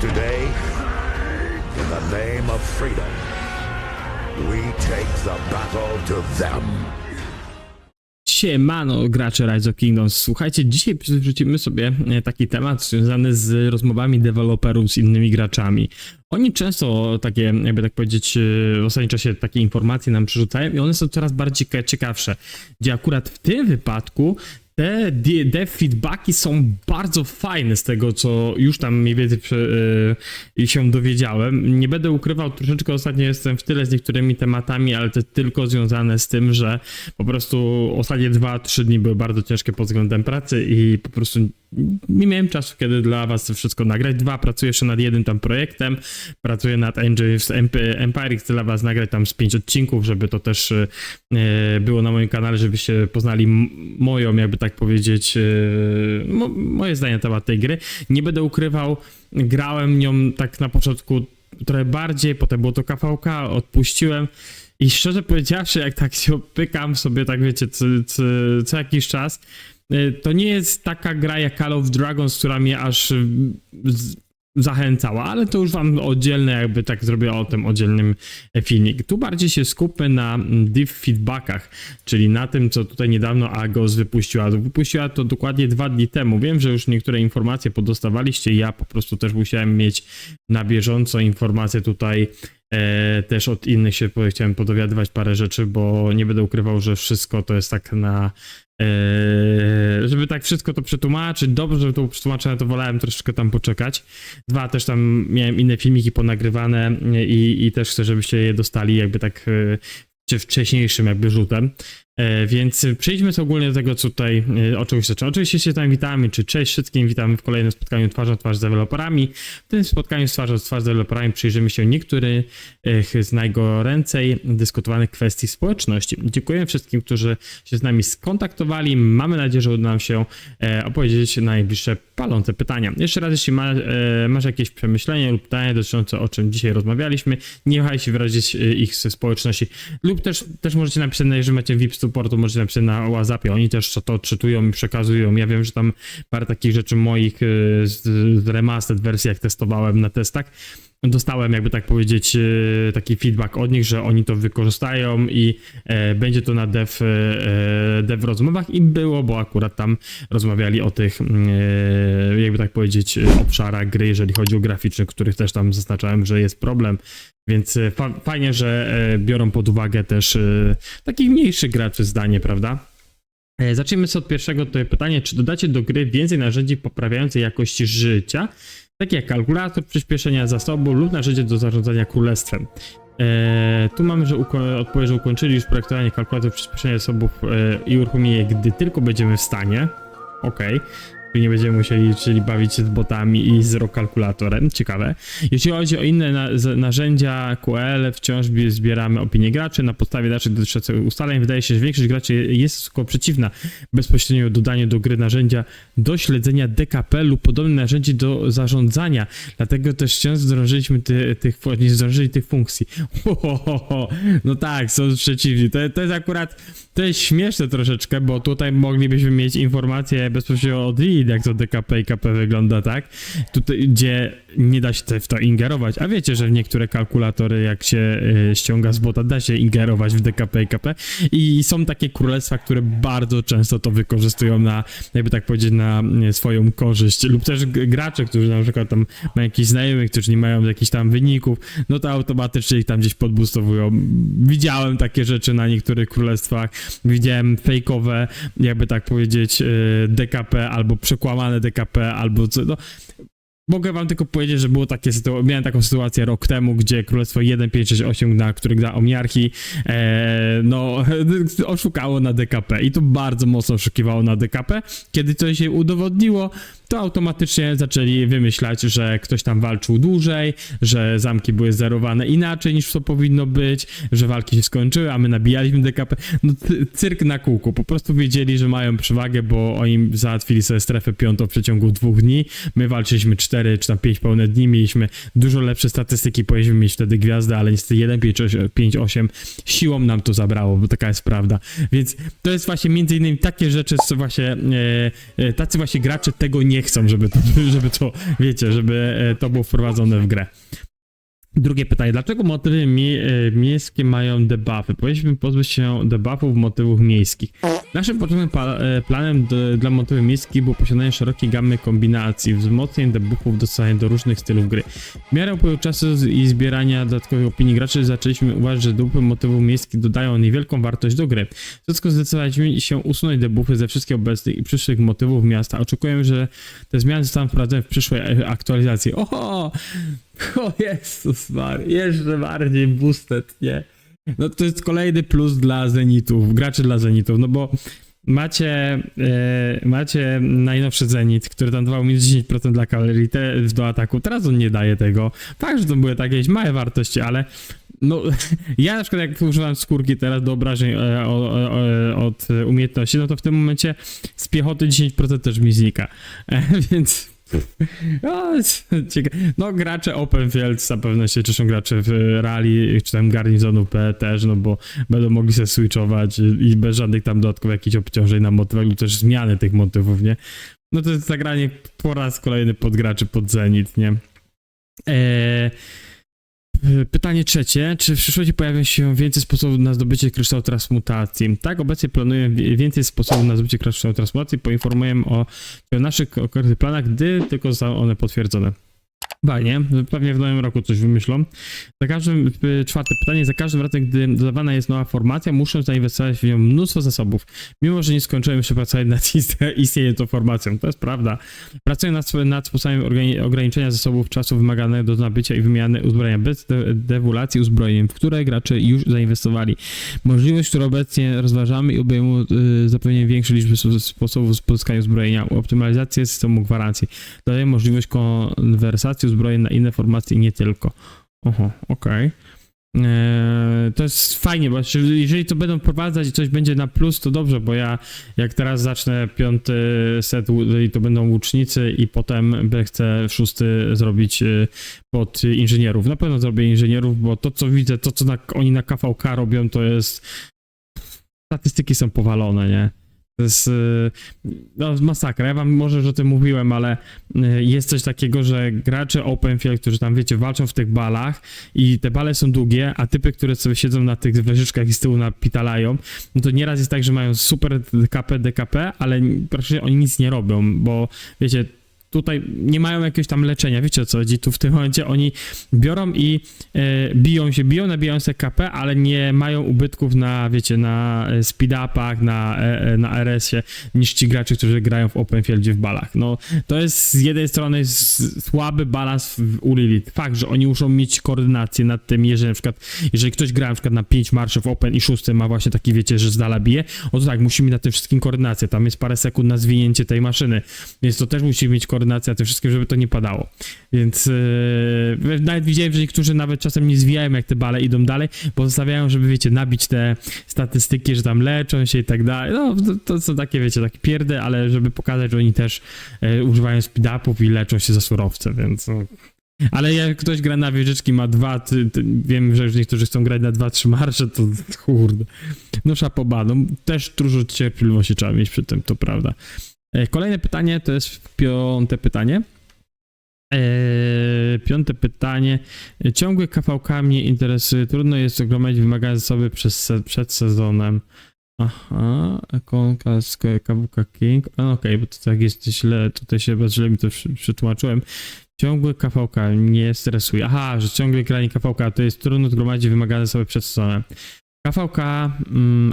today, in the name of freedom, we take the battle to them. Siemano, gracze Rise of Kingdoms. Słuchajcie, dzisiaj przerzucimy sobie taki temat związany z rozmowami deweloperów z innymi graczami. Oni często takie, jakby tak powiedzieć, w ostatnim czasie takie informacje nam przerzucają i one są coraz bardziej ciekawsze. Gdzie akurat w tym wypadku te dev feedbacki są bardzo fajne z tego, co już tam mniej więcej się dowiedziałem. Nie będę ukrywał, troszeczkę ostatnio jestem w tyle z niektórymi tematami, ale to tylko związane z tym, że po prostu ostatnie 2-3 dni były bardzo ciężkie pod względem pracy i po prostu nie miałem czasu, kiedy dla was to wszystko nagrać. Pracuję jeszcze nad jednym tam projektem, pracuję nad Empire i chcę dla was nagrać tam z 5 odcinków, żeby to też było na moim kanale, żebyście poznali moją, jakby tak powiedzieć, moje zdanie na temat tej gry. Nie będę ukrywał, grałem nią tak na początku trochę bardziej, potem było to KVK, odpuściłem i szczerze powiedziawszy, jak tak się opykam sobie, tak wiecie, co jakiś czas, to nie jest taka gra jak Call of Dragons, która mnie aż zachęcała, ale to już wam oddzielne, jakby tak zrobię o tym oddzielnym filmik. Tu bardziej się skupmy na dev feedbackach, czyli na tym, co tutaj niedawno Agos wypuściła. Wypuściła to dokładnie 2 dni temu. Wiem, że już niektóre informacje podostawaliście, ja po prostu też musiałem mieć na bieżąco informacje tutaj też od innych się chciałem podowiadywać parę rzeczy, bo nie będę ukrywał, że wszystko to jest tak na żeby tak wszystko to przetłumaczyć, dobrze, żeby to było przetłumaczone, to wolałem troszeczkę tam poczekać. 2, też tam miałem inne filmiki ponagrywane i też chcę, żebyście je dostali jakby tak wcześniejszym jakby rzutem. Więc przejdźmy sobie ogólnie do tego, co tutaj oczywiście się tam witamy, czy cześć wszystkim, witamy w kolejnym spotkaniu twarzą w twarz z deweloperami. W tym spotkaniu twarzą w twarz z deweloperami przyjrzymy się niektórych z najgoręcej dyskutowanych kwestii społeczności. Dziękuję wszystkim, którzy się z nami skontaktowali. Mamy nadzieję, że uda nam się opowiedzieć najbliższe palące pytania. Jeszcze raz, jeśli masz jakieś przemyślenia lub pytania dotyczące o czym dzisiaj rozmawialiśmy, nie wahaj wyrazić ich ze społeczności. Lub też możecie napisać, jeżeli macie VIP supportu, możecie napisać na WhatsAppie, oni też to odczytują i przekazują. Ja wiem, że tam parę takich rzeczy moich z remastered wersji, jak testowałem na testach, dostałem, jakby tak powiedzieć, taki feedback od nich, że oni to wykorzystają i będzie to na dev rozmowach i było, bo akurat tam rozmawiali o tych, jakby tak powiedzieć, obszarach gry, jeżeli chodzi o graficzne, których też tam zaznaczałem, że jest problem. Więc fajnie, że biorą pod uwagę też takich mniejszych graczy zdanie, prawda? Zacznijmy sobie od pierwszego tutaj pytania. Czy dodacie do gry więcej narzędzi poprawiających jakość życia, takie jak kalkulator przyspieszenia zasobu lub narzędzie do zarządzania królestwem? Tu mamy, że odpowiedź, że ukończyli już projektowanie kalkulatorów przyspieszenia zasobów i uruchomienie, gdy tylko będziemy w stanie. Okej. Nie będziemy musieli bawić się z botami i z kalkulatorem. Ciekawe. Jeśli chodzi o inne narzędzia QL, wciąż zbieramy opinie graczy. Na podstawie naszych dotychczasowych ustaleń wydaje się, że większość graczy jest stosunkowo przeciwna bezpośrednio dodaniu do gry narzędzia do śledzenia DKP lub podobnych narzędzi do zarządzania. Dlatego też wciąż nie zdążyli tych funkcji. No tak, są przeciwni. To jest akurat, to jest śmieszne troszeczkę, bo tutaj moglibyśmy mieć informacje bezpośrednio od lead, jak to DKP i KP wygląda, tak? Tutaj, gdzie nie da się w to ingerować, a wiecie, że w niektóre kalkulatory, jak się ściąga z bota, da się ingerować w DKP i KP i są takie królestwa, które bardzo często to wykorzystują na, jakby tak powiedzieć, na swoją korzyść, lub też gracze, którzy na przykład tam mają jakichś znajomych, którzy nie mają jakichś tam wyników, no to automatycznie ich tam gdzieś podboostowują. Widziałem takie rzeczy na niektórych królestwach, widziałem fejkowe, jakby tak powiedzieć, DKP albo przekłamane DKP, albo co, no. Mogę wam tylko powiedzieć, że było takie miałem taką sytuację rok temu, gdzie Królestwo 1568, na których gra Omniarchi, no oszukało na DKP i to bardzo mocno oszukiwało na DKP. Kiedy coś się udowodniło, to automatycznie zaczęli wymyślać, że ktoś tam walczył dłużej, że zamki były zerowane inaczej niż to powinno być, że walki się skończyły, a my nabijaliśmy DKP. No cyrk na kółku. Po prostu wiedzieli, że mają przewagę, bo oni załatwili sobie strefę 5 w przeciągu 2 dni. My walczyliśmy 4 4 czy tam 5 pełne dni, mieliśmy dużo lepsze statystyki, powinniśmy mieć wtedy gwiazdę, ale niestety 1.5.8 siłą nam to zabrało, bo taka jest prawda. Więc to jest właśnie między innymi takie rzeczy, co właśnie tacy właśnie gracze tego nie chcą, żeby to wiecie, żeby to było wprowadzone w grę. Drugie pytanie, dlaczego motywy miejskie mają debuffy? Powinniśmy pozbyć się debuffów motywów miejskich. Naszym początkowym planem dla motywów miejskich było posiadanie szerokiej gamy kombinacji, wzmocnień debuffów dostosowanych do różnych stylów gry. W miarę upływu czasu i zbierania dodatkowych opinii graczy zaczęliśmy uważać, że debuffy motywów miejskich dodają niewielką wartość do gry. W związku zdecydowaliśmy się usunąć debuffy ze wszystkich obecnych i przyszłych motywów miasta. Oczekujemy, że te zmiany zostaną wprowadzone w przyszłej aktualizacji. Oho! O Jezus Mary, jeszcze bardziej boosted, nie? No to jest kolejny plus dla Zenitów, graczy dla Zenitów, no bo macie najnowszy Zenit, który tam dawał minus 10% dla kalorii do ataku, teraz on nie daje tego. Fakt, że to były takie jakieś małe wartości, ale no ja na przykład jak używam skórki teraz do obrażeń od umiejętności, no to w tym momencie z piechoty 10% też mi znika, więc... No gracze Open Fields zapewne się cieszą, gracze w Rally czy tam Garnizonu P też, no bo będą mogli sobie switchować i bez żadnych tam dodatkowych jakichś obciążeń na motywach lub też zmiany tych motywów, nie? No to jest zagranie po raz kolejny pod graczy, pod Zenit, nie? Pytanie trzecie. Czy w przyszłości pojawią się więcej sposobów na zdobycie kryształu transmutacji? Tak, obecnie planuję więcej sposobów na zdobycie kryształu transmutacji. Poinformuję o naszych konkretnych planach, gdy tylko zostaną one potwierdzone. Fajnie, pewnie w nowym roku coś wymyślą. Czwarte pytanie. Za każdym razem, gdy dodawana jest nowa formacja, muszę zainwestować w nią mnóstwo zasobów. Mimo, że nie skończyłem jeszcze pracować nad istniejącą tą formacją. To jest prawda. Pracuję nad sposobem ograniczenia zasobów czasu wymaganego do nabycia i wymiany uzbrojenia bez dewulacji uzbrojeń, w które gracze już zainwestowali. Możliwość, którą obecnie rozważamy i obejmuje zapewnienie większej liczby sposobów pozyskania uzbrojenia, optymalizację systemu gwarancji. Daje możliwość konwersacji uzbrojeń na inne formacje i nie tylko. Oho, okej. To jest fajnie, bo jeżeli to będą wprowadzać i coś będzie na plus, to dobrze, bo ja jak teraz zacznę 5. set i to będą łucznicy i potem chcę 6. zrobić pod inżynierów. Na pewno zrobię inżynierów, bo to co widzę, to co oni na KVK robią, to jest... Statystyki są powalone, nie? To jest no, masakra. Ja wam może już o tym mówiłem, ale jest coś takiego, że gracze Open Field, którzy tam, wiecie, walczą w tych balach i te bale są długie, a typy, które sobie siedzą na tych wieżyczkach i z tyłu napitalają, no to nieraz jest tak, że mają super KP, DKP, ale praktycznie oni nic nie robią, bo wiecie, tutaj nie mają jakiegoś tam leczenia, wiecie o co chodzi, tu w tym momencie oni biorą i nabijają sobie KP, ale nie mają ubytków na, wiecie, na speed-upach, na RS-ie, niż ci gracze, którzy grają w Open Fieldzie w balach. No, to jest z jednej strony słaby balans u Lilith. Fakt, że oni muszą mieć koordynację nad tym, jeżeli ktoś gra na przykład na 5 marszy w Open i 6 ma właśnie taki, wiecie, że z dala bije, to tak, musimy na tym wszystkim koordynację, tam jest parę sekund na zwinięcie tej maszyny, więc to też musi mieć koordynację tym wszystkim, żeby to nie padało. Więc nawet widziałem, że niektórzy nawet czasem nie zwijają, jak te bale idą dalej, bo zostawiają, żeby, wiecie, nabić te statystyki, że tam leczą się i tak dalej. No, to są takie, wiecie, takie pierdy, ale żeby pokazać, że oni też używają speed-upów i leczą się za surowce, więc... No. Ale jak ktoś gra na wieżyczki, ma 2, wiem, że już niektórzy chcą grać na 2-3 marsze, to kurde. No szapoba, no też dużo cierpliwości trzeba mieć przy tym, to prawda. Kolejne pytanie, to jest 5. pytanie. 5. pytanie. Ciągły KVK mnie interesuje. Trudno jest gromadzić wymagane zasoby przed sezonem. Aha, Konkas, KWK King. Okej, bo to tak jest źle, tutaj się źle mi to przetłumaczyłem. Ciągły KVK mnie stresuje. Aha, że ciągle granie KVK to jest trudno zgromadzić wymagane zasoby przed sezonem. KVK,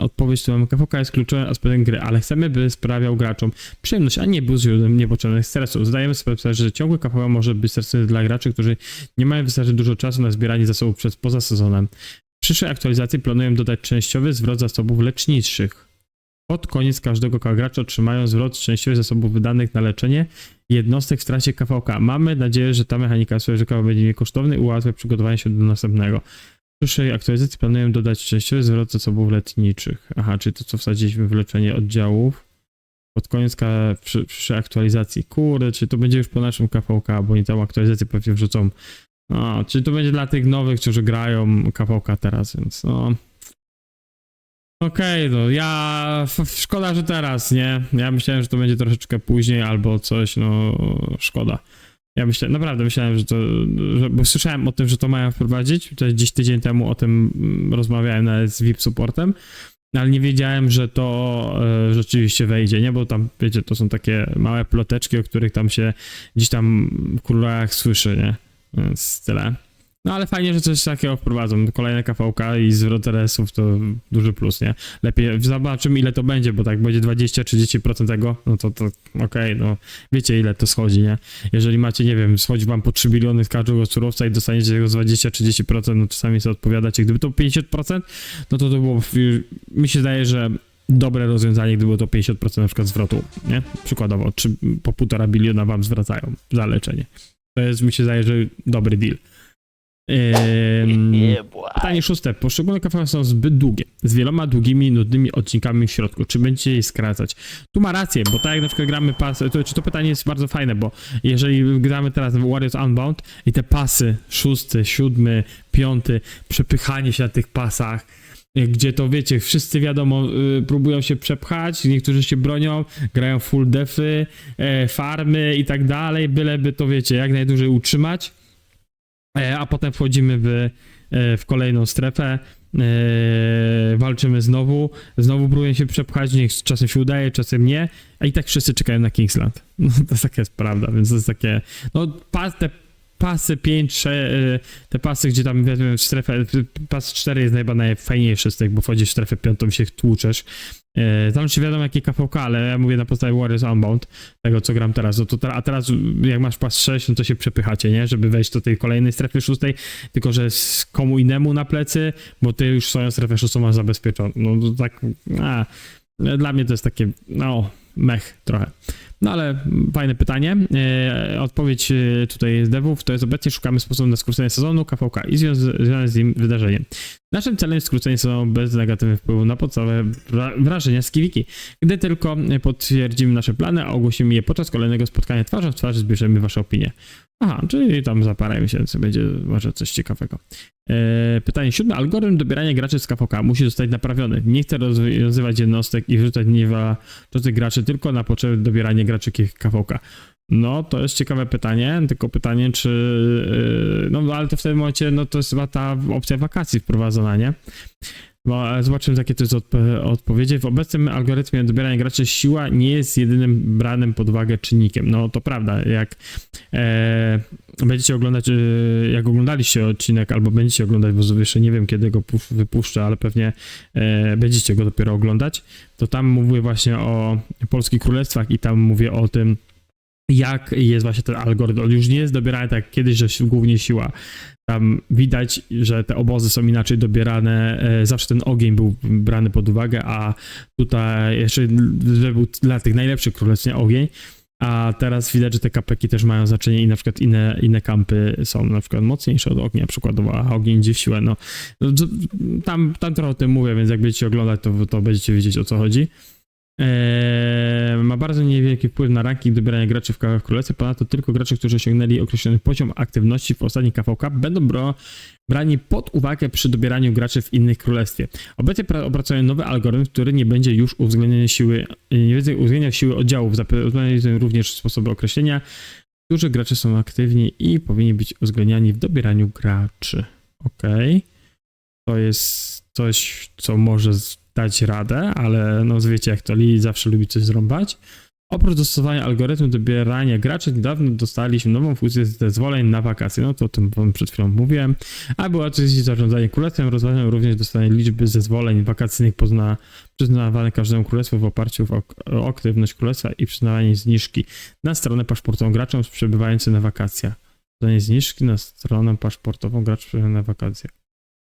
odpowiedź tu mamy, KVK jest kluczowym aspektem gry, ale chcemy, by sprawiał graczom przyjemność, a nie był źródłem niepotrzebnych stresów. Zdajemy sobie sprawę, że ciągły KVK może być stresujący dla graczy, którzy nie mają wystarczająco dużo czasu na zbieranie zasobów poza sezonem. W przyszłej aktualizacji planuję dodać częściowy zwrot zasobów leczniczych. Pod koniec każdego gracza otrzymają zwrot częściowych zasobów wydanych na leczenie jednostek w trakcie KVK. Mamy nadzieję, że ta mechanika swojego będzie niekosztowna i ułatwia przygotowanie się do następnego. W przyszłej aktualizacji planuję dodać częściowy zwrot zasobów leczniczych. Aha, czyli to, co wsadziliśmy w leczenie oddziałów. pod koniec przy aktualizacji. Kurde, czy to będzie już po naszym KVK, bo oni tam aktualizację pewnie wrzucą. No, czy to będzie dla tych nowych, którzy grają KVK teraz, więc no... Okej, no szkoda, że teraz, nie? Ja myślałem, że to będzie troszeczkę później albo coś, no szkoda. Ja naprawdę myślałem, bo słyszałem o tym, że to mają wprowadzić, to gdzieś tydzień temu o tym rozmawiałem nawet z VIP supportem, ale nie wiedziałem, że to rzeczywiście wejdzie, nie? Bo tam, wiecie, to są takie małe ploteczki, o których tam się gdzieś tam w królach słyszy, nie? Więc tyle. No ale fajnie, że coś takiego wprowadzą. Kolejne KVK i zwrot RS-ów to duży plus, nie? Lepiej zobaczymy, ile to będzie, bo tak będzie 20-30% tego, no to okej, no wiecie, ile to schodzi, nie? Jeżeli macie, nie wiem, schodzi wam po 3 biliony z każdego surowca i dostaniecie tego z 20-30%, no to sami sobie odpowiadacie. Gdyby to 50%, no to było, mi się zdaje, że dobre rozwiązanie, gdyby było to 50% na przykład zwrotu, nie? Przykładowo, czy po 1,5 biliona wam zwracają za leczenie. To jest, mi się zdaje, że dobry deal. Pytanie 6. Poszczególne KVK są zbyt długie, z wieloma długimi, nudnymi odcinkami w środku. Czy będziecie je skracać? Tu ma rację, bo tak jak na przykład gramy pasy, to pytanie jest bardzo fajne, bo jeżeli gramy teraz w Warriors Unbound i te pasy 6, 7, 5, przepychanie się na tych pasach, gdzie to wiecie, wszyscy wiadomo, próbują się przepchać, niektórzy się bronią, grają full defy, farmy i tak dalej, byleby to wiecie, jak najdłużej utrzymać. A potem wchodzimy w kolejną strefę, walczymy znowu próbuję się przepchać, niech czasem się udaje, czasem nie, a i tak wszyscy czekają na Kingsland. No to taka jest prawda, więc to jest takie, no te pasy 5, te pasy, gdzie tam w strefę, pas 4 jest chyba najfajniejszy z tych, bo wchodzisz w strefę 5 i się tłuczesz. Tam jeszcze wiadomo jakie KVK, ale ja mówię na podstawie Warriors Unbound, tego co gram teraz, no to a teraz jak masz pas 6, no to się przepychacie, nie, żeby wejść do tej kolejnej strefy 6, tylko że z komu innemu na plecy, bo ty już swoją strefę 6 masz zabezpieczoną, no to tak, dla mnie to jest takie, no, mech trochę. No ale fajne pytanie. Odpowiedź tutaj z devów to jest: obecnie szukamy sposobu na skrócenie sezonu KVK i związane z nim wydarzeniem. Naszym celem jest skrócenie sezonu bez negatywnych wpływów na podstawowe wrażenia z Kiwiki. Gdy tylko potwierdzimy nasze plany, a ogłosimy je podczas kolejnego spotkania twarzą w twarz, zbierzemy wasze opinie. Aha, czyli tam za parę miesięcy będzie może coś ciekawego. Pytanie 7. Algorytm dobierania graczy z KVK musi zostać naprawiony. Nie chcę rozwiązywać jednostek i wrzucać niewalczących graczy tylko na potrzeby dobierania graczy KVK. No, to jest ciekawe pytanie, tylko pytanie, czy... No, ale to w tym momencie, no to jest chyba ta opcja wakacji wprowadzona, nie? Bo zobaczymy, jakie to jest odpowiedzi. W obecnym algorytmie dobierania graczy siła nie jest jedynym branym pod uwagę czynnikiem. No to prawda, jak będziecie oglądać, jak oglądaliście odcinek, albo będziecie oglądać, bo jeszcze nie wiem kiedy go wypuszczę, ale pewnie będziecie go dopiero oglądać, to tam mówię właśnie o polskich królestwach i tam mówię o tym, jak jest właśnie ten algorytm. On już nie jest dobierany tak jak kiedyś, że głównie siła. Tam widać, że te obozy są inaczej dobierane, zawsze ten ogień był brany pod uwagę, a tutaj jeszcze był dla tych najlepszych królestw nie ogień, a teraz widać, że te kapeki też mają znaczenie i na przykład inne kampy są na przykład mocniejsze od ognia przykładowo, a ogień idzie w siłę, no. Tam trochę o tym mówię, więc jak będziecie oglądać, to będziecie wiedzieć, o co chodzi. Ma bardzo niewielki wpływ na ranking dobierania graczy w Królestwie. Ponadto tylko gracze, którzy osiągnęli określony poziom aktywności w ostatnich KVK będą brani pod uwagę przy dobieraniu graczy w innych królestwie. Obecnie opracuję nowy algorytm, który nie będzie już uwzględniał siły oddziałów. Zapewniają również sposoby określenia, którzy gracze są aktywni i powinni być uwzględniani w dobieraniu graczy. Okej. To jest coś, co może dać radę, ale no wiecie jak to, Lee zawsze lubi coś zrąbać. Oprócz dostosowania algorytmu dobierania graczy, niedawno dostaliśmy nową funkcję zezwoleń na wakacje. No to o tym wam przed chwilą mówiłem. A była to zarządzanie królestwem. Rozważam również dostanie liczby zezwoleń wakacyjnych przyznawanych każdemu królestwu w oparciu o aktywność królestwa i przyznawanie zniżki na stronę paszportową graczom przebywającym na wakacjach. Dodanie zniżki na stronę paszportową graczom przebywającym na wakacjach.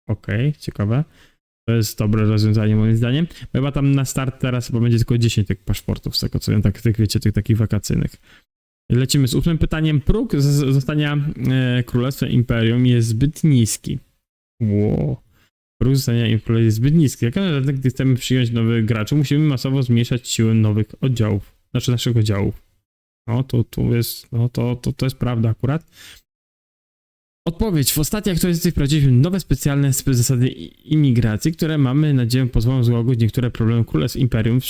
Okej, ciekawe. To jest dobre rozwiązanie moim zdaniem. Bo chyba tam na start teraz chyba będzie tylko 10 tych paszportów, z tego co wiem, tych wiecie, tych takich wakacyjnych. Lecimy z 8 pytaniem. Próg zostania Królestwem Imperium jest zbyt niski. Wow. próg zostania Imperium jest zbyt niski. Jak razie, gdy chcemy przyjąć nowych graczy, musimy masowo zmniejszać siłę nowych oddziałów, znaczy naszych oddziałów. No to jest prawda akurat. Odpowiedź. W ostatniej aktualizacji wprowadziliśmy nowe specjalne zasady imigracji, które mamy nadzieję pozwolą złagodzić niektóre problemy Królestw Imperium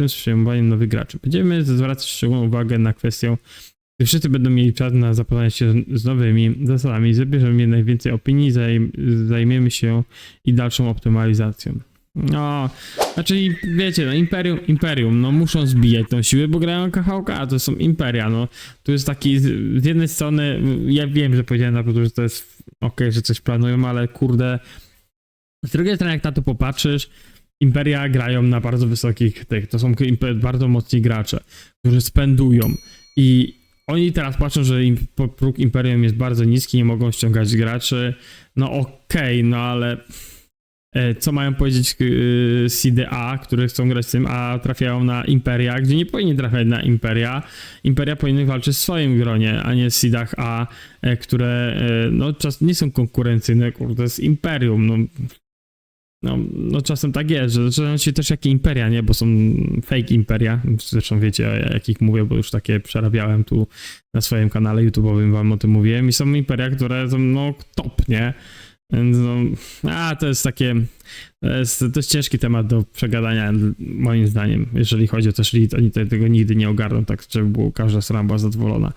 z przyjmowaniem nowych graczy. Będziemy zwracać szczególną uwagę na kwestię, gdy wszyscy będą mieli czas na zapoznanie się z nowymi zasadami, zabierzemy najwięcej opinii, zajmiemy się i dalszą optymalizacją. No, znaczy wiecie, no Imperium, no muszą zbijać tą siłę, bo grają KHK, to są Imperia, no. Tu jest taki, z jednej strony, ja wiem, że powiedziałem na początku, że to jest okej, że coś planują, ale kurde, z drugiej strony jak na to popatrzysz, Imperia grają na bardzo wysokich tych, to są bardzo mocni gracze, którzy spendują i oni teraz patrzą, że próg Imperium jest bardzo niski, nie mogą ściągać graczy, no okej, no ale co mają powiedzieć CDA, które chcą grać z tym, a trafiają na Imperia, gdzie nie powinni trafiać na Imperia. Imperia powinny walczyć w swoim gronie, a nie w seedach A, które no nie są konkurencyjne, kurde, to jest Imperium, no czasem tak jest, że zaczynają się też jakie Imperia, nie, bo są fake Imperia, zresztą wiecie o jakich mówię, bo już takie przerabiałem tu na swoim kanale YouTube'owym, wam o tym mówiłem i są Imperia, które są no top, nie? Więc no, to jest takie, to jest ciężki temat do przegadania moim zdaniem, jeżeli chodzi o też lead, oni tego nigdy nie ogarną, tak żeby było każda strona była zadowolona.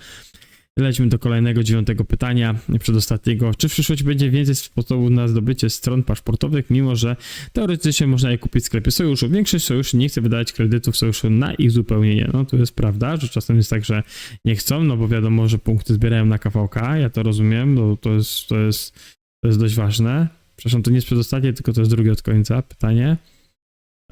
Lećmy do kolejnego 9 pytania, przedostatniego. Czy w przyszłości będzie więcej sposobów na zdobycie stron paszportowych, mimo że teoretycznie można je kupić w sklepie sojuszu? Większość sojuszy nie chce wydawać kredytów sojuszu na ich zupełnienie. No to jest prawda, że czasem jest tak, że nie chcą, no bo wiadomo, że punkty zbierają na KVK, ja to rozumiem, bo to jest dość ważne. Przepraszam, to nie jest przedostatnie, tylko to jest drugie od końca pytanie.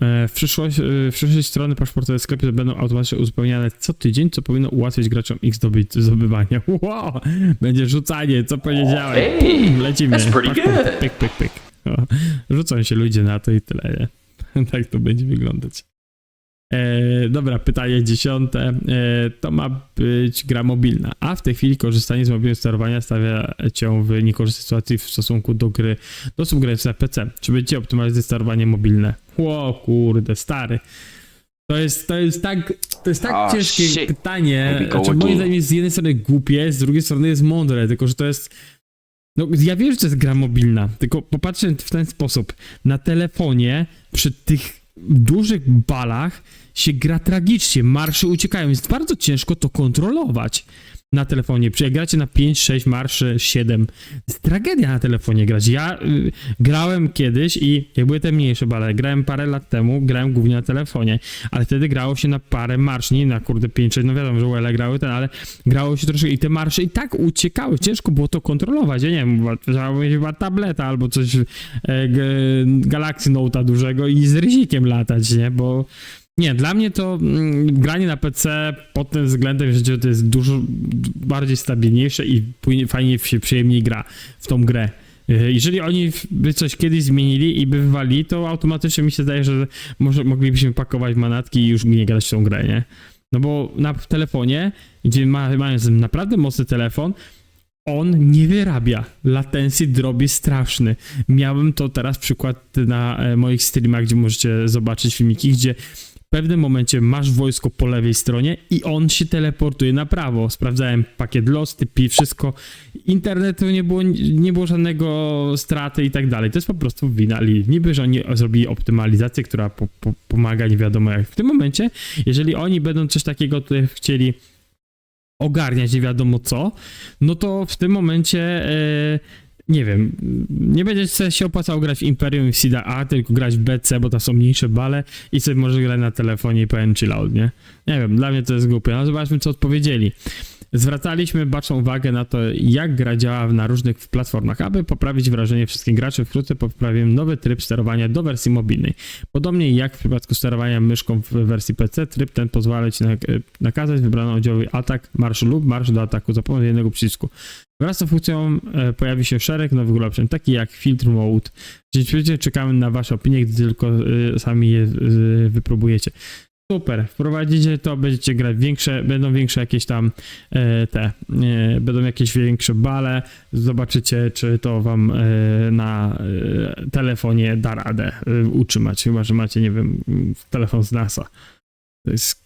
W przyszłości strony paszportowe w sklepie będą automatycznie uzupełniane co tydzień, co powinno ułatwić graczom ich zdobywanie. Wow! Będzie rzucanie, co powiedziałem. Lecimy. Paszport, pyk. Rzucą się ludzie na to i tyle, nie? Tak to będzie wyglądać. Dobra, pytanie 10. To ma być gra mobilna, a w tej chwili korzystanie z mobilnego sterowania stawia cię w niekorzystnej sytuacji w stosunku do gry, do osób grających na PC. Czy będzie optymalizować sterowanie mobilne? Ło, kurde, stary. To jest tak ciężkie pytanie. Znaczy, moim zdaniem jest z jednej strony głupie, z drugiej strony jest mądre, tylko że to jest... No, ja wiem, że to jest gra mobilna, tylko popatrzcie w ten sposób. Na telefonie, przy tych dużych balach się gra tragicznie, marsze uciekają, jest bardzo ciężko to kontrolować na telefonie. Jak gracie na 5, 6 marszy, 7, jest tragedia na telefonie grać. Ja grałem kiedyś i jak były te mniejsze bale, grałem parę lat temu, grałem głównie na telefonie, ale wtedy grało się na parę marsz, nie na kurde 5, 6, no wiadomo, że UL grały ale grało się troszkę i te marsze i tak uciekały, ciężko było to kontrolować, ja nie wiem, trzeba mieć chyba tableta albo coś Galaxy Note'a dużego i z rysikiem latać, nie, bo nie, dla mnie to granie na PC pod tym względem, że to jest dużo bardziej stabilniejsze i fajnie się przyjemniej gra w tą grę. Jeżeli oni by coś kiedyś zmienili i by wywalili, to automatycznie mi się zdaje, że może moglibyśmy pakować manatki i już nie grać w tą grę, nie? No bo na telefonie, gdzie mając naprawdę mocny telefon, on nie wyrabia. Latency drop jest straszny. Miałem to teraz przykład na moich streamach, gdzie możecie zobaczyć filmiki, gdzie w pewnym momencie masz wojsko po lewej stronie i on się teleportuje na prawo. Sprawdzałem pakiet lost, typi, wszystko. Internetu nie było żadnego straty i tak dalej. To jest po prostu wina Lil. Niby, że oni zrobili optymalizację, która pomaga nie wiadomo jak. W tym momencie, jeżeli oni będą coś takiego tutaj chcieli ogarniać nie wiadomo co, no to w tym momencie nie wiem, nie będzie się opłacało grać w Imperium i w Seeda A, tylko grać w BC, bo to są mniejsze bale i sobie może grać na telefonie i pełen chillout, nie? Nie wiem, dla mnie to jest głupie. No zobaczmy, co odpowiedzieli. Zwracaliśmy baczną uwagę na to, jak gra działa na różnych platformach, aby poprawić wrażenie wszystkich graczy. Wkrótce poprawimy nowy tryb sterowania do wersji mobilnej. Podobnie jak w przypadku sterowania myszką w wersji PC, tryb ten pozwala ci nakazać wybraną oddziałowi atak, marsz lub marsz do ataku za pomocą jednego przycisku. Wraz z tą funkcją pojawi się szereg nowych ulepszeń, takich jak filtr mode. Rzeczywiście czekamy na wasze opinie, gdy tylko sami je wypróbujecie. super, wprowadzicie to, będziecie grać będą większe jakieś tam będą jakieś większe bale, zobaczycie, czy to wam na telefonie da radę utrzymać, chyba, że macie, nie wiem, telefon z NASA. To jest,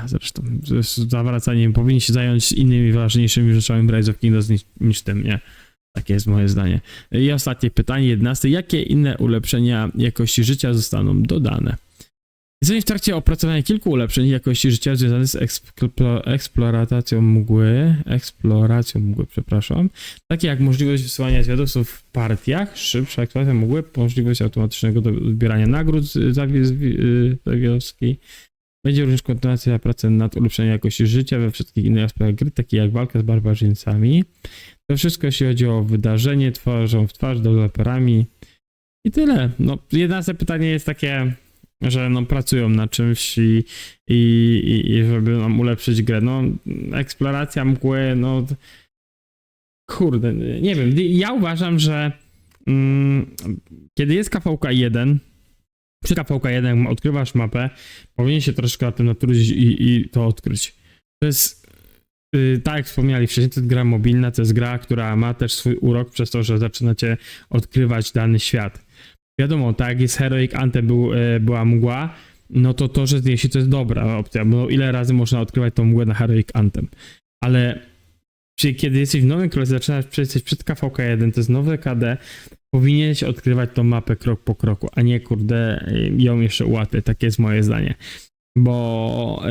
zresztą, to jest zawracanie, powinni się zająć innymi ważniejszymi rzeczami w Rise of Kingdoms niż tym, nie? Takie jest moje zdanie. I ostatnie pytanie, 11. Jakie inne ulepszenia jakości życia zostaną dodane? Jesteśmy w trakcie opracowania kilku ulepszeń jakości życia związanych z eksploracją mgły, takie jak możliwość wysyłania zwiadowców w partiach, szybsza eksploracja mgły, możliwość automatycznego odbierania nagród zwiadowskiej. Będzie również kontynuacja pracy nad ulepszeniem jakości życia we wszystkich innych aspektach gry, takie jak walka z barbarzyńcami. To wszystko, jeśli chodzi o wydarzenie, twarzą w twarz, deweloperami i tyle. No, 11 pytanie jest takie, że no, pracują nad czymś i żeby nam ulepszyć grę. No, eksploracja mgły, no kurde, nie wiem. Ja uważam, że kiedy jest KVK 1, przy KVK 1 odkrywasz mapę, powinien się troszkę na tym natrudzić i to odkryć. To jest, tak jak wspomnieli wcześniej, to jest gra mobilna, to jest gra, która ma też swój urok przez to, że zaczynacie odkrywać dany świat. Wiadomo, tak jak jest Heroic Anthem była mgła, no to że jeśli to jest dobra opcja, bo ile razy można odkrywać tą mgłę na Heroic Anthem. Ale kiedy jesteś w Nowym Królestwie, zaczynasz przed KVK 1, to jest nowe KD, powinieneś odkrywać tą mapę krok po kroku, a nie kurde ją jeszcze ułatwiać. Takie jest moje zdanie. Bo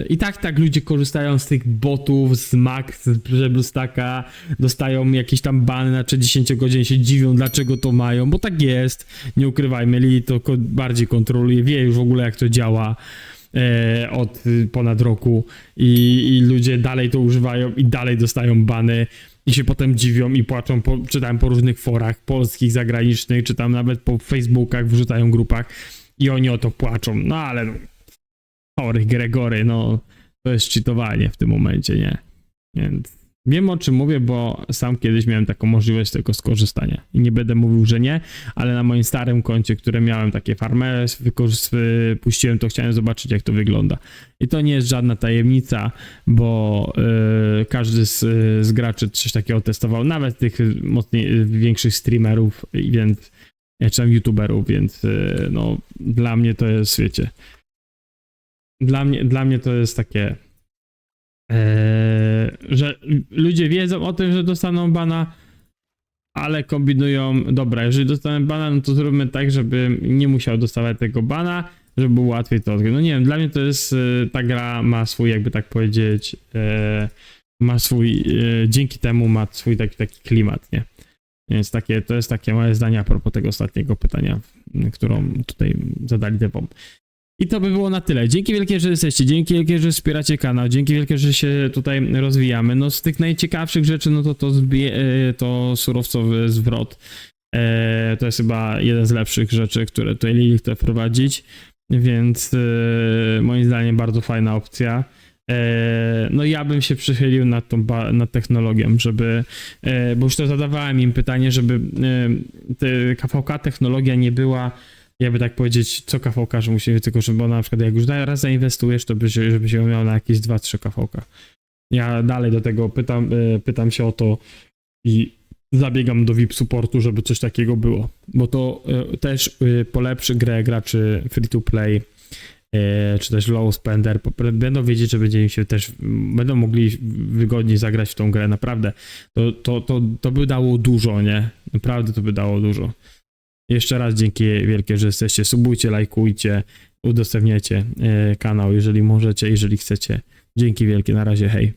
i tak ludzie korzystają z tych botów, z Max, z BlueStacka, dostają jakieś tam bany na 10 godzin, się dziwią, dlaczego to mają, bo tak jest, nie ukrywajmy, Lili to bardziej kontroluje, wie już w ogóle jak to działa od ponad roku i ludzie dalej to używają i dalej dostają bany i się potem dziwią i płaczą, czytałem po różnych forach polskich, zagranicznych, czy tam nawet po Facebookach, wrzucają grupach i oni o to płaczą, no ale chory Gregory, no to jest cheatowanie w tym momencie, nie? Więc wiem, o czym mówię, bo sam kiedyś miałem taką możliwość tego skorzystania i nie będę mówił, że nie, ale na moim starym koncie, które miałem takie farmę, puściłem to, chciałem zobaczyć, jak to wygląda. I to nie jest żadna tajemnica, bo każdy z graczy coś takiego testował, nawet tych większych streamerów, więc czy tam youtuberów, więc no dla mnie to jest, wiecie, dla mnie to jest takie, że ludzie wiedzą o tym, że dostaną bana, ale kombinują, dobra, jeżeli dostanę bana, no to zróbmy tak, żeby nie musiał dostawać tego bana, żeby było łatwiej to odkryć. No nie wiem, dla mnie to jest, ta gra ma swój, jakby tak powiedzieć, ma swój, dzięki temu ma swój taki klimat, nie? Więc to jest takie moje zdanie a propos tego ostatniego pytania, którą tutaj zadali devom. I to by było na tyle. Dzięki wielkie, że jesteście, dzięki wielkie, że wspieracie kanał, dzięki wielkie, że się tutaj rozwijamy. No z tych najciekawszych rzeczy, no to surowcowy zwrot. To jest chyba jeden z lepszych rzeczy, które tutaj Lili chce wprowadzić, więc moim zdaniem bardzo fajna opcja. No ja bym się przychylił nad technologią, żeby, bo już to zadawałem im pytanie, żeby KVK technologia nie była, jakby tak powiedzieć, co KVK, że musi tylko, żeby ona na przykład jak już raz zainwestujesz, to żeby się miał na jakieś 2-3 KVK. Ja dalej do tego pytam się o to i zabiegam do VIP supportu, żeby coś takiego było, bo to też polepszy grę graczy free to play, czy też low spender, będą wiedzieć, że będą mogli wygodniej zagrać w tą grę, naprawdę. To by dało dużo, nie? Naprawdę to by dało dużo. Jeszcze raz dzięki wielkie, że jesteście. Subujcie, lajkujcie, udostępniajcie kanał, jeżeli możecie, jeżeli chcecie. Dzięki wielkie, na razie, hej.